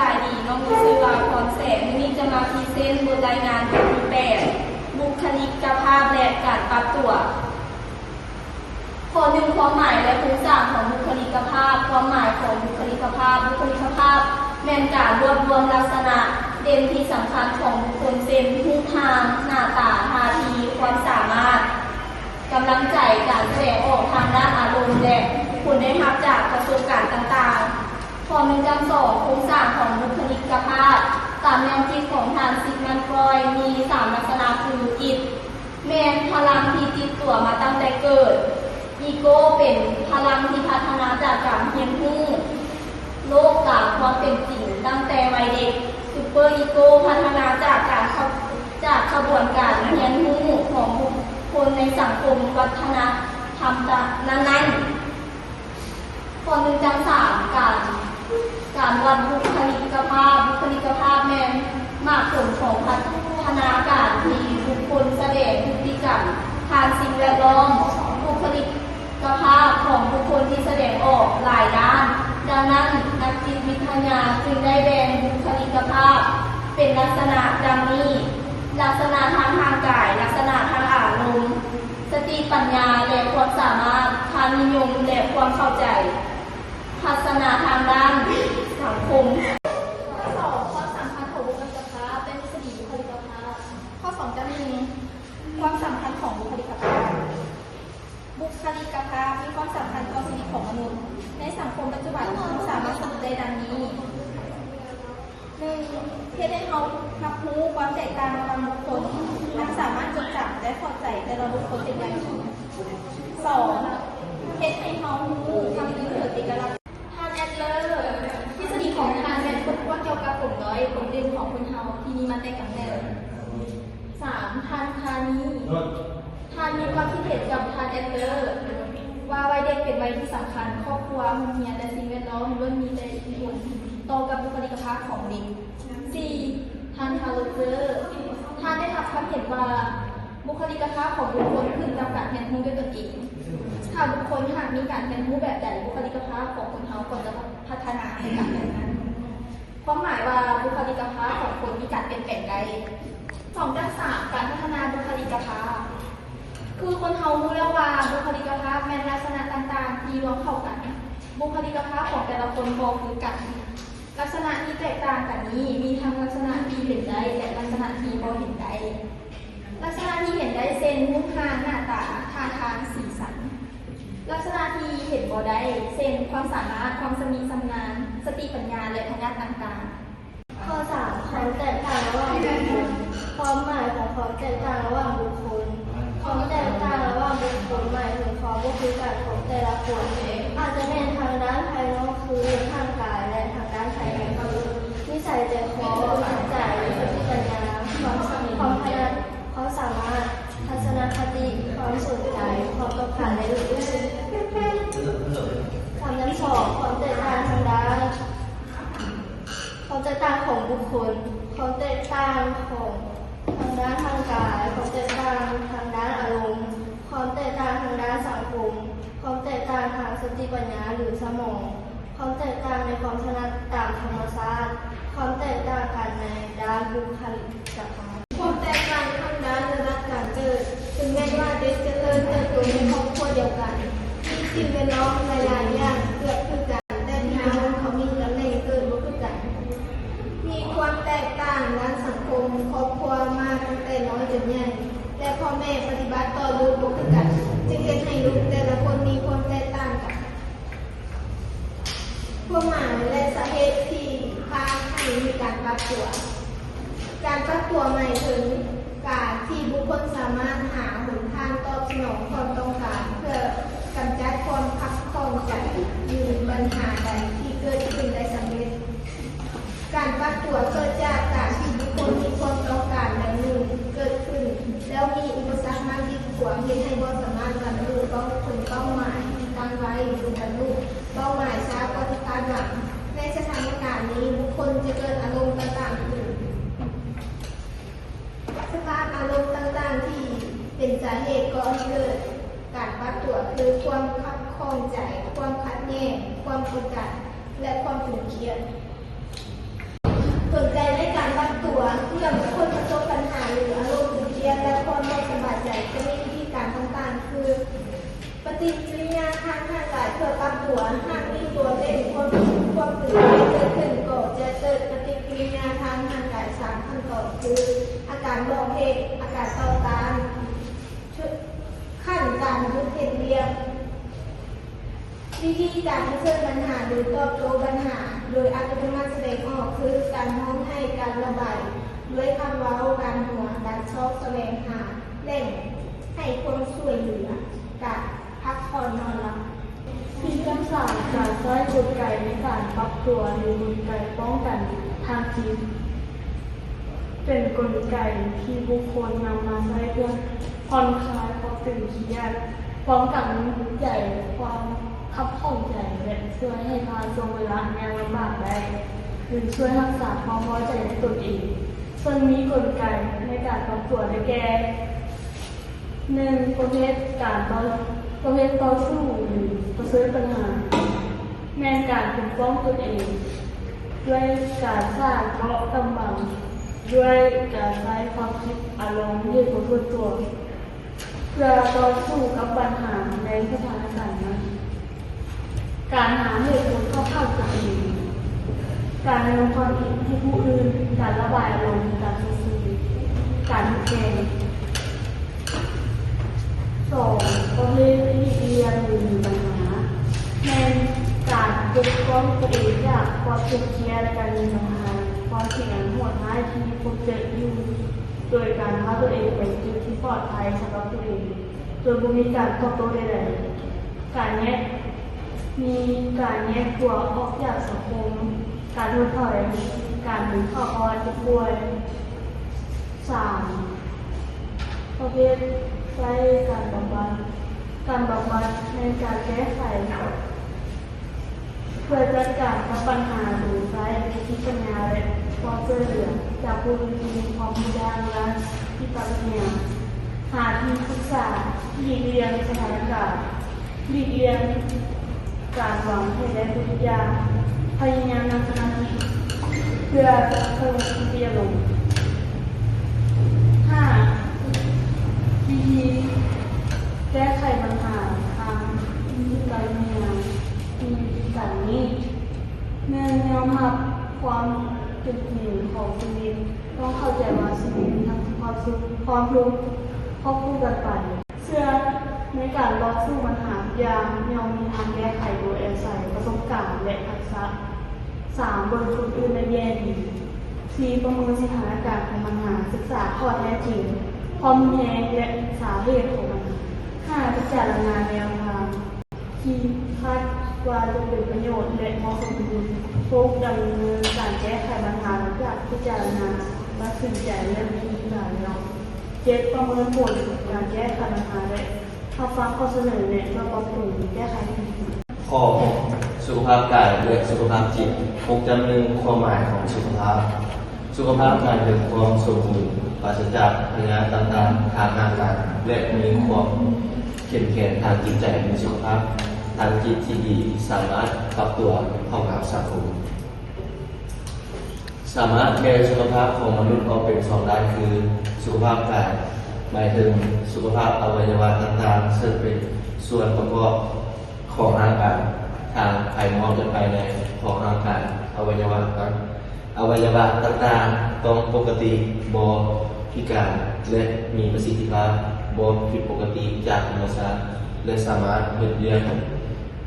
บายดีน้องมีชื่อว่าพรแสงวันนี้จะมาพรีเซนต์บทรายงานบทที่8บุคลิกภาพและการปรับตัวข้อหนึ่งความหมายและโครงสร้างของบุคลิกภาพความหมายของบุคลิกภาพแม่นการรวบรวมลักษณะเด่นที่สำคัญของบุคคลเช่นรูปทางหน้าตาท่าทีความสามารถกำลังใจการแสดงออกทางด้านอารมณ์และผลได้รับจากประสบการณ์ต่างๆข้อ1จำ2โครงสร้างของบุคลิกภาพตามแนวคิดของทางซิกมันฟรอยด์มี3ลักษณะคืออิดแมนพลังที่ติดตัวมาตั้งแต่เกิดอีโก้เป็นพลังที่พัฒนาจากการเรียนรู้โลกตามความเป็นจริงตั้งแต่วัยเด็กซูเปอร์อีโก้พัฒนาจากขบวนการเรียนรู้ของบุคคลในสังคมวัฒนธรรมนั้นๆข้อ1จำ3การวัดบุคลิกภาพแม่นมากผลของพัฒนาการที่บุคคลแสดงพฤติกรรมทางสิ่งแวดล้อมบุคลิกภาพของบุคคลที่แสดงออกหลายด้านดังนั้นนักจิตวิทยาจึงได้แบ่งบุคลิกภาพเป็นลักษณะดังนี้ลักษณะทางกายลักษณะทางอารมณ์สติปัญญาและความสามารถค่านิยมและความเข้าใจทัศนะทางด้านสังคมข้อ2ความสำคัญของบุคลิกภาพเป็นทฤษฎีบุคลิกภาพข้อ2จะมีความสำคัญของบุคลิกภาพมีความสำคัญต่อชีวิตของมนุษย์ในสังคมปัจจุบันสามารถสรุปได้ดังนี้ 1. เพื่อให้เรารับรู้ความแตกต่างระหว่างบุคคลและสามารถจดจำและเข้าใจแต่ละบุคคลเป็นอย่างดี 2. เพื่อให้เรารู้คำนึงเกิดเอกลักษณ์ทานแอดเลอร์ทฤษฎีของทานแมนพบว่าเกี่ยวกับกลุ่มน้อยกลุ่มเด่นของคนเฮาที่มีมาแต่กำเนิด 3. ทานคานีทานมีความคิดเห็นกับทานแอดเลอร์ว่าวัยเด็กเป็นวัยที่สำคัญครอบครัวโรงเรียนและสิ่งแวดล้อมล้วนมีแต่อิทธิพลต่อกับบุคลิกภาพของเด็ก 4. ทานฮาโลเจอร์ทานได้รับความเห็นว่าบุคลิกภาพของบุคคลขึ้นกับการเรียนรู้ด้วยตนเองถ้าบุคคลหากมีการเรียนรู้แบบใดบุคลิกภาพของคนเขาก็จะพัฒนาในการแบบนั้นความหมายว่าบุคลิกภาพของคนมีการเปลี่ยนแปลงได้2จาก3การพัฒนาบุคลิกภาพคือคนเขารู้แล้วว่าบุคลิกภาพแม้ลักษณะต่างๆที่รวมเข้ากันบุคลิกภาพของแต่ละคนบอกคือกันลักษณะที่แตกต่างกันนี้มีทั้งลักษณะที่เห็นได้และลักษณะที่บ่เห็นได้ลักษณะที่เห็นได้เช่นรูปร่างหน้าตาท่าทางสีสันลักษณะที่เห็นบ่ได้เช่นความสามารถความสมีสำนานสติปัญญาและพยานต่างๆข้อ3ความแตกต่างระหว่างบุคคลความหมายของความแตกต่างระหว่างบุคคลความแตกต่างระหว่างบุคคลหมายถึงความบุคลิกของแต่ละคนอาจจะเป็นทางด้านภายนอกคือทางกายและทางด้านภายในคือนิสัยใจคอจิตใจสติปัญญาความพยายามความสามารถทัศนคติความสนใจความต้องการในอื่นๆความนั้นสองความแตกต่างทางด้านความแตกต่างของบุคคลความแตกต่างของทางด้านทางกายความแตกต่างทางด้านอารมณ์ความแตกต่างทางด้านสังคมความแตกต่างทางสติปัญญาหรือสมองความแตกต่างในความถนัดตามธรรมชาติความแตกต่างกันในด้านบุคลิกภาพความแตกต่างทางด้านระดับการเกิดถึงแม้ว่าเด็กจะเติบโตในครอบครัวเดียวกันมีสิ่งแวดล้อมหลายๆอย่างเกิดขึ้นกันแต่ที่เขามีตำแหน่งเกิดบ่คือกันมีความแตกต่างด้านสังคมครอบครัวมาตั้งแต่น้อยจนใหญ่และพ่อแม่ปฏิบัติต่อลูกบ่คือกันจึงเฮ็ดให้ลูกแต่ละคนมีความแตกต่างกันความหมายและสาเหตุที่พาให้มีการปรับตัวการปรับตัวหมายถึงการที่บุคคลสามารถหาหนทางตอบสนองความต้องการเพื่อกำจัดความขัดข้องใจหรือปัญหาใดที่เกิดขึ้นได้สำเร็จการปรับตัวเกิดจากการที่บุคคลมีความต้องการอย่างหนึ่งเกิดขึ้นแล้วมีอุปสรรคมากที่ขวางให้บ่สามารถบรรลุเป้าหมายที่ตั้งไว้หรือบรรลุเป้าหมายช้ากว่าที่คาดหวังในสถานการณ์นี้บุคคลจะเกิดอารมณ์ต่างๆขึ้นสภาพอารมณ์ต่างๆที่เป็นสาเหตุก่อให้เกิดการปรับตัวคือความขัดข้องใจความขัดแย้งความกดดันและความตึงเครียด บอกเหตุอาการต่อต้านขั้นการหยุดเห็นเรียบวิธีการที่เกิดปัญหาหรือตอบโต้ปัญหาโดยอัตโนมัติแสดงออกคือการห้องให้การระบายด้วยคำเว้าการหัวการชอบแสวงหาแหล่งให้ความช่วยเหลือการพักผ่อนนอนหลับ ที่ทั้งสามการใช้กลไกในการปรับตัวหรือกลไกป้องกันทางจิตเป็นกลไกที่บุคคลนำมาใช้เพื่อผ่อนคลายความตึงเครียดป้องกันใจความขับข้องใจและช่วยให้ผ่านช่วงเวลาแนวลำบากได้หรือช่วยรักษาความพอใจในตนเองส่วนนี้กลไกในการปรับตัวได้แก่หนึ่งประเภทต่อสู้หรือประเสริฐปัญหาแม่นการปกป้องตนเองด้วยการสร้างเกราะกำบังด้วยการใช้ความคิดอารมณ์ยืดของตัวเพื่อต่อสู้กับปัญหาในสถานการณ์นั้นการหาเหตุผลเข้าข้างตัวเองการนำความคิดที่ผู้อื่นการระบายอารมณ์การสื่อสารการแก้สองประเภทที่เรียนหรือมีปัญหาในการปกป้องตัวเองจากความทุกข์เครียดการมีปัญหาความเสี่ยงโหดร้ายที่พบเจออยู่โดยการพาตัวเองไปจุดที่ปลอดภัยสำหรับตัวเองโดยไม่มีการตอบโต้ใดๆการแยกตัวออกจากสังคมการถดถอยการหนีข้ออ่อนที่ป่วยสามประเภทใช้การบำบัดในการแก้ไขเพื่อจัดการกับปัญหาหรือใช้วิธีปัญญาและความช่วยเหลือจากผู้ที่มีความรู้ด้านและที่ปัญญาหาที่ปรึกษาหลีกเลี่ยงสถานการณ์หลีกเลี่ยงการวางให้ได้ทุกอย่างพยายามนำสมาธิเพื่อเพิ่มสติอารมณ์วิธีแก้ไขปัญหาทางการเมืองมีการนี้เนื่องยอมรับความเป็นจริงของชีวิตต้องเข้าใจว่าชีวิตทั้งความสุขความทุกข์ครอบครัวกันไปเชื่อในการต่อสู้ปัญหาอย่างย่อมมีทางแก้ไขโดยอาศัยประสบการณ์และทักษะ3บนคนอื่นในแง่ดี4ประเมินสถานการณ์ของปัญหาศึกษาข้อแท้จริงความแย้งและสาเหตุของมัน5พิจารณาแนวทางที่คาดว่าจะเป็นประโยชน์และเหมาะสม6ดำเนินการแก้ไขปัญหาหลังจากพิจารณาตัดสินใจและวิธีการแล้ว7ประเมินผลการแก้ไขปัญหาและรับฟังข้อเสนอแนะและปรับปรุงแก้ไขปัญหาข้อสุขภาพกายและสุขภาพจิต6.1ความหมายของสุขภาพหมายถึงความสมบูรณ์ปราศจากพยาธิต่างๆทางร่างกายและมีความเข้มแข็งทางจิตใจมีสุขภาพทางจิตที่ดีสามารถปรับตัวเข้ากับสังคมสามารถแก้สุขภาพของมนุษย์ออกเป็น2ด้านคือสุขภาพกายหมายถึงสุขภาพอวัยวะต่างๆซึ่งเป็นส่วนประกอบของร่างกายทางภายนอกและภายในของร่างกายอวัยวะต่างๆต้องปกติบ่พิการและมีประสิทธิภาพบ่ผิดปกติจากธรรมชาติและสามารถเฮ็ดเรื่อง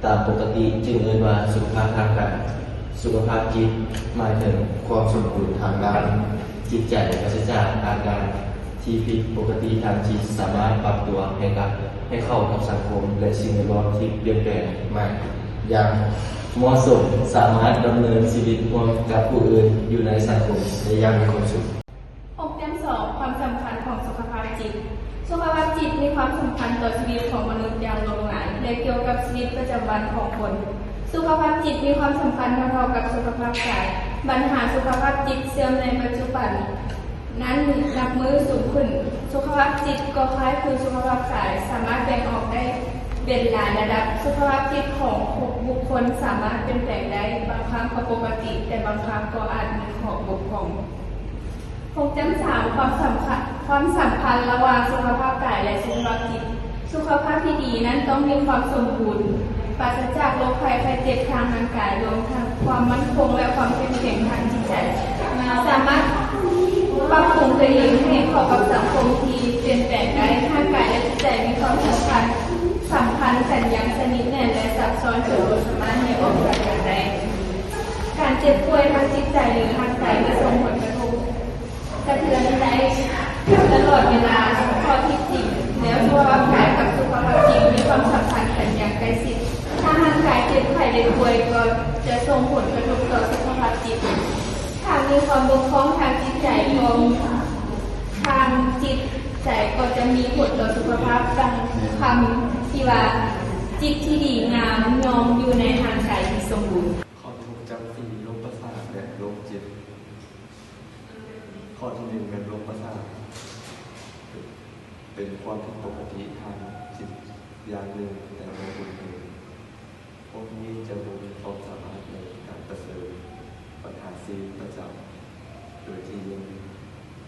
ตามปกติจึงเรียกว่าสุขภาพทางกายสุขภาพจิตหมายถึงความสมบูรณ์ทางด้านจิตใจปราศจากอาการที่ผิดปกติทางจิตสามารถปรับตัวให้เข้ากับสังคมและสิ่งแวดล้อมที่เปลี่ยนแปลงใหม่อย่างเหมาะสมสามารถดำเนินชีวิตร่วมกับผู้อื่นอยู่ในสังคมได้อย่างมีความสุข6.2ความสำคัญของสุขภาพจิตสุขภาพจิตมีความสำคัญต่อชีวิตของมนุษย์อย่างหลากหลายและเกี่ยวกับชีวิตประจำวันของคนสุขภาพจิตมีความสำคัญเท่าๆกับสุขภาพกายปัญหาสุขภาพจิตเสื่อมในปัจจุบันนั้นนับมือสูงขึ้นสุขภาพจิตก็คล้ายคือสุขภาพกายสามารถแบ่งออกได้เป็นหลายระดับสุขภาพจิตของบุคคลสามารถเปลี่ยนแปลงได้บางครั้งก็ปกติแต่บางครั้งก็อาจมีข้อบกพร่อง6.3ความสำคัญระหว่างสุขภาพกายและสุขภาพจิตสุขภาพที่ดีนั้นต้องมีความสมบูรณ์ปราศจากโรคภัยไข้เจ็บทางร่างกายรวมทั้งความมั่นคงและความเข้มแข็งทางจิตใจสามารถปรับปรุงตัวเองให้เข้ากับ ลี่ยนแปลงได้ถ้ากายและจิตใจมีความสัมพันธ์กันอย่างสนิทแน่นและซับซ้อนจนบ่สามารถแยกออกจากกันได้การเจ็บป่วยทางจิตใจหรือทางกายจะส่งผลกระทบกระเทือนได้ตลอดเวลาข้อที่จริงแล้วสุขภาพกายกับสุขภาพจิตมีความสัมพันธ์กันอย่างใกล้ชิดถ้าร่างกายเจ็บไข้ได้ป่วยก็จะส่งผลกระทบต่อสุขภาพจิตถ้ามีความบกพร่องทางจิตใจของทางจิตใจก็จะมีผลต่อสุขภาพดังคำที่ว่าจิตที่ดีงามยอมอยู่ในทางกายที่สมบูรณ์ ข้อที่6จำสี่โรคประสาทและโรคจิต ข้อที่1เป็นโรคประสาทเป็นความผิดปกติทางจิตอย่างหนึ่งแต่ไม่รุนแรงพวกนี้จะมีความสามารถในการประเสริฐปัญหาซีประจำโดยที่ยัง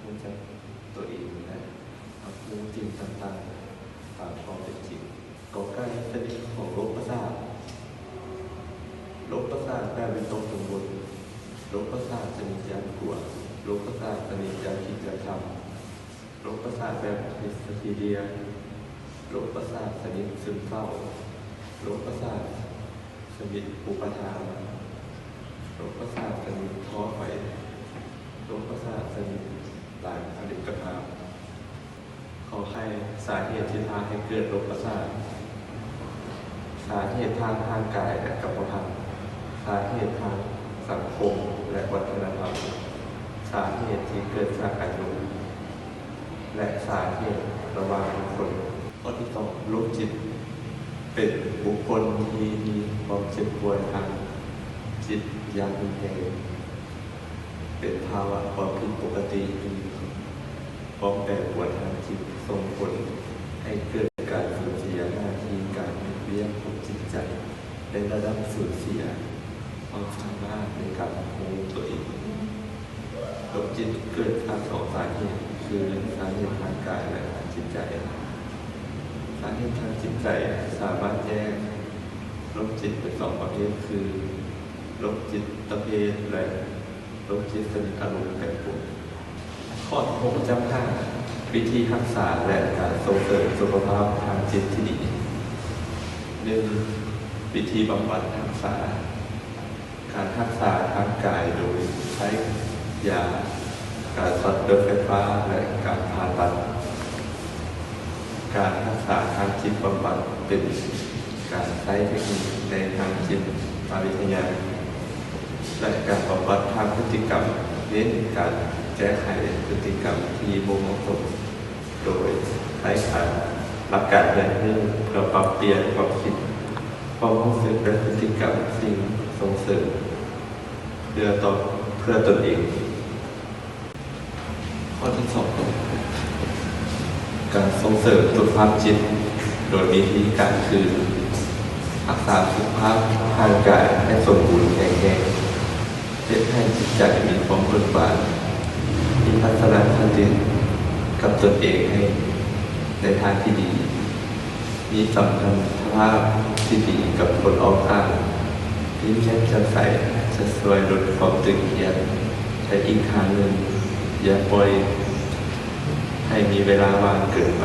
รู้จักตัวเองและรู้จริงต่างๆตามความเป็นจริงก่อใกล้ชนิดของโรคประสาทโรคประสาทแบ่งเป็นตรงสมบูรณ์โรคประสาทชนิดยานกลัวโรคประสาทชนิดยานคิดจะทำโรคประสาทแบบฮิสทีเรียโรคประสาทชนิดซึมเศร้าโรคประสาทชนิดอุปทานโรคประสาทชนิดท้อถอยโรคประสาทชนิดหลายผลิตภาพขอให้สาเหตุที่พาให้เกิดโรคประสาทสาเหตุทางร่างกายและกรรมพันธุ์สาเหตุทางสังคมและวัฒนธรรมสาเหตุที่เกิดจากอายุและสาเหตุระหว่างบุคคลข้อที่2โรคจิตเป็นบุคคลที่มีความเจ็บป่วยทางจิตอย่างรุนแรงเป็นภาวะความผิดปกติความแปรปรวนทางจิตส่งผลให้เกิดการสูญเสียหน้าที่การเลี้ยงของจิตใจในระดับสูญเสียความสามารถในการควบคุมตัวเองโรคจิตเกิดจาก2สาเหตุคือสาเหตุทางกายและทางจิตใจสาเหตุทางจิตใจสามารถแยกโรคจิตเป็น2ประเภทคือโรคจิตเภทและโรคจิตชนิดอารมณ์แปรปรวนข้อที่6จำกัดวิธีรักษาและการส่งเสริมสุขภาพทางจิตที่ดี 1. วิธีบำบัดรักษาการรักษาทางกายโดยใช้ยาการสอดเดินไฟฟ้าและการผ่าตัดการรักษาทางจิตบำบัดเป็นการใช้เทคนิคในทางจิตวิทยาและการบำบัดทางพฤติกรรมเน้นการแก้ไขพฤติกรรมที่บ่เหมาะสมโดยใช้การหลักการเรียนรู้เพื่อปรับเปลี่ยนความคิดความรู้สึกและพฤติกรรมสิ่งส่งเสริมเพื่อตนเองข้อที่2การส่งเสริมสุขภาพจิตโดยวิธีการคือรักษาสุขภาพทางกายให้สมบูรณ์แข็งแรงเพื่อให้จิตใจมีความเบิกบานมีทัศนคติกับตนเองให้ในทางที่ดีมีสัมพันธภาพที่ดีกับคนรอบข้างยิ้มแย้มแจ่มใสจะช่วยลดความตึงเครียดใช้อีกทางหนึ่งอย่าปล่อยให้มีเวลาว่างเกินไป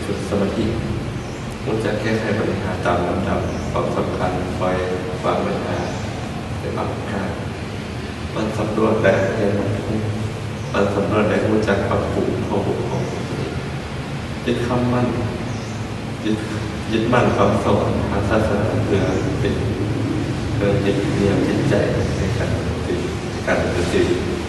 ฝึกสมาธิรู้จักแก้ไขปัญหาตามลำดับความสำคัญปล่อยวางปัญหาในบางการมันสำรวจและเรียนรู้มันสำรวจและรู้จักปรับปรุงข้อบุคคลยึดคำมั่นยึดมั่นคำสอนทางศาสนาเพื่อเป็นเครื่องยึดเหนี่ยวจิตใจในการปฏิบัติ